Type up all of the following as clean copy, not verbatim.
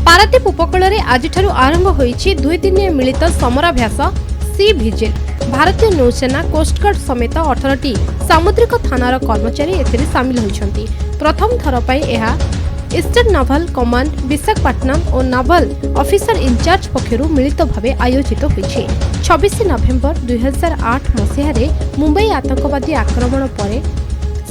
पारादीप उपकूल में आज आरंभ होईछि 2 दिनिया मिलित समराभ्यास सी भिजिल। भारतीय नौसेना कोस्टगार्ड समेत 18टी सामुद्रिक थानार कर्मचारी एथिरे सामिल होइछन्ति। प्रथम थर पई एहा ईस्टर्न नाभल कमांड विशाखापट्टनम और नाभल ऑफिसर इंचार्ज पक्षरु मिलित भावे आयोजित होइछि। 26 नवेम्बर 2008 मसिहारे मुंबई आतंकवादी आक्रमण पर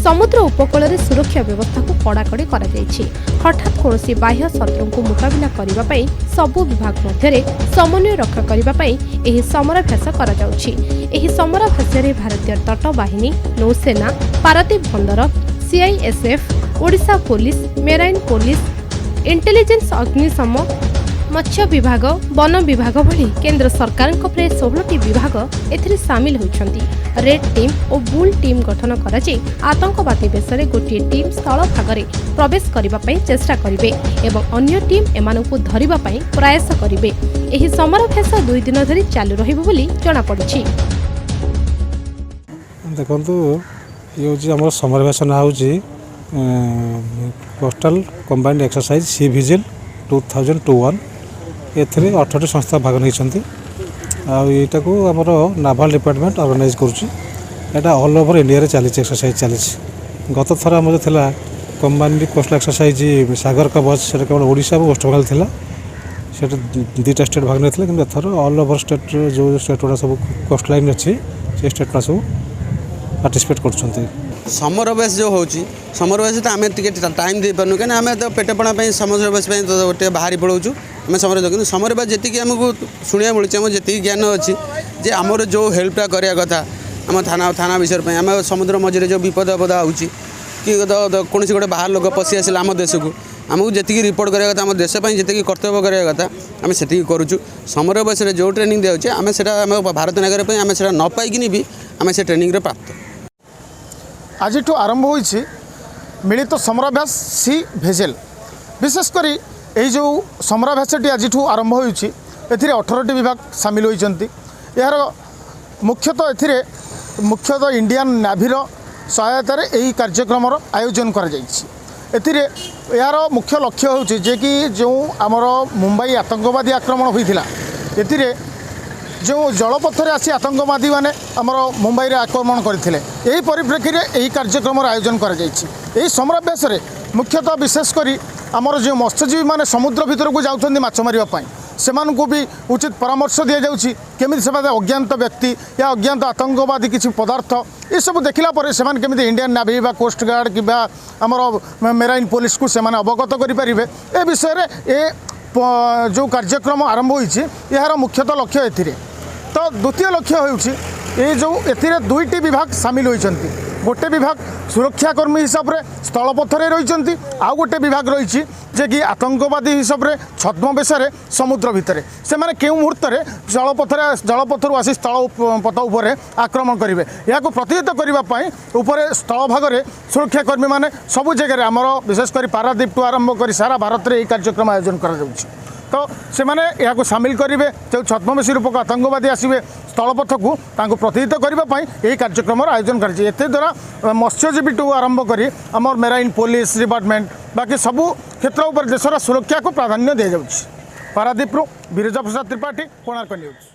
समुद्र उपकूल में सुरक्षा व्यवस्था को कड़ाकड़ी करा जायछि। हठात कौनसी बाह्य शत्रु को मुकाबला करिबा पई सबु विभाग मध्यरे समन्वय रक्षा करिबा पई एही समराभ्यास करा जाउछि। एही समराभ्यास रे भारतीय तट बाहिनी, नौसेना, पारादीप बंदर, CISF, Odisha police, marine police, intelligence, अग्निशम, मत्स्य विभाग, वन विभाग भली केंद्र सरकार प्राय 16टी विभाग एथिरे सामिल होइछन्ति। रेड टीम और बुल टीम गठन कराଯାई आतंकवादी बेसरे गोटे टीम स्थल भागरे प्रवेश करबा पई चेष्टा करिवे एवं अन्य टीम एमानकु धरिबा पई प्रयास करिवे। एही समराभ्यास 2 दिन धरि चालू रहिबो बोली जणा पड़िछि। देखंतु यो जे हमर समराभ्यास ना होउछि coastal combined exercise sea vigil 2021 एथिरे 18 संस्था भाग नहीं आटा को आमर नाभाल डिपार्टमेंट ऑर्गेनाइज करुँचा ऑल ओवर इंडिया रे चली एक्सरसाइज चली। गत थर आम जो कंबाइंड कोस्टल एक्सरसाइज सागर कवच से केवल ओडिशा और वेस्ट बेंगल थिला से 2टा स्टेट भाग नहीं कि एथर ऑल ओवर स्टेट जो स्टेट गुड़ा सब कोस्ट लाइन अच्छी से स्टेट गुड़ा सब पार्टिसिपेट कर समराभ्यास जो होची समराभ्यास तो आम टे टाइम दे पार्नु कहीं आम तो पेटपणा समराभ्यास गोटे बाहरी पड़ाऊँ आम समराभ्यास समराभ्यास जी आमको शुणा मिलूँ आम जी ज्ञान अच्छी जे आमर जो हेल्पटा कराया कथा आम थाना विषय पर आम समुद्र मझे जो विपद आपद आउची कि कौन गोटे बाहर लोक पशि आसला आम देश को आमको जी रिपोर्ट कराया कथा आम देशपाई जी कर्तव्य कराया कथा आम से करुँ। समराभ्यास जो ट्रेनिंग दिखे आम से भारत नागरिक आम से न पाई भी आम से ट्रेनिंग प्राप्त। आज आरंभ होइछि मिलित समराभ्यास सी भेजेल। विशेषकर यही जो समराभ्यासटी आज आरंभ होइछि एथिरे 18टी विभाग सामिल होइछन्ति। यार मुख्यतः इंडियन नेवीर सहायतार यही कार्यक्रम आयोजन करा जाइछि। एथिरे यार मुख्य लक्ष्य होछि जे कि जो आमर मुंबई आतंकवादी आक्रमण होइथिला एथिरे जो जलपथर आसी आतंकवादी मैंने आमर मुंबई रे आक्रमण करते यही परिप्रेक्षी में यही कार्यक्रम आयोजन कर समराभ्यास मुख्यतः विशेषकर आमर जो मत्स्यजीवी मैंने समुद्र भीतर को जाऊँ माछ मारे से भी उचित परामर्श दि जाऊँगी केमी से अज्ञात व्यक्ति या अज्ञात आतंकवादी किसी पदार्थ ये सब देखला से इंडियन नेवी बा कोस्ट गार्ड कि आमर मेराइन पुलिस को से अवगत करें ए विषय में ये जो कार्यक्रम आरंभ होइछि यार मुख्यतः लक्ष्य एथिरे। तो द्वितीय लक्ष्य होउछि ये जो एथिरे 2टी विभाग सामिल होइछन्ति। गोटे विभाग सुरक्षाकर्मी हिसाब से स्थलपथरे रहिछन्ति आउ गोटे विभाग रही जे कि आतंकवादी हिसाब से छद्म बेशरे समुद्र भितर से माने केउ मुहूर्त जलपथर आसी स्थल पथ उपर आक्रमण करेंगे या प्रतिहत करने उपरे स्थल भाग सुरक्षाकर्मी मैंने सबू जगह आमर विशेषकर पारादीप आरंभ कर सारा भारत में यह कार्यक्रम आयोजन कर तो से माने या सामिल करेंगे जो छद्मवेशी रूपक आतंकवादी आसवे स्थलपथ को प्रतिहित करने यही कार्यक्रम आयोजन कर द्वारा मत्स्यजीवी आरंभ कर आमर मेराइन पुलिस डिपार्टमेंट बाकी सबू क्षेत्र उपर देशर सुरक्षा को प्राधान्य दि जाऊँगी। पारादीप बीरजा प्रसाद त्रिपाठी, कोणार्क न्यूज।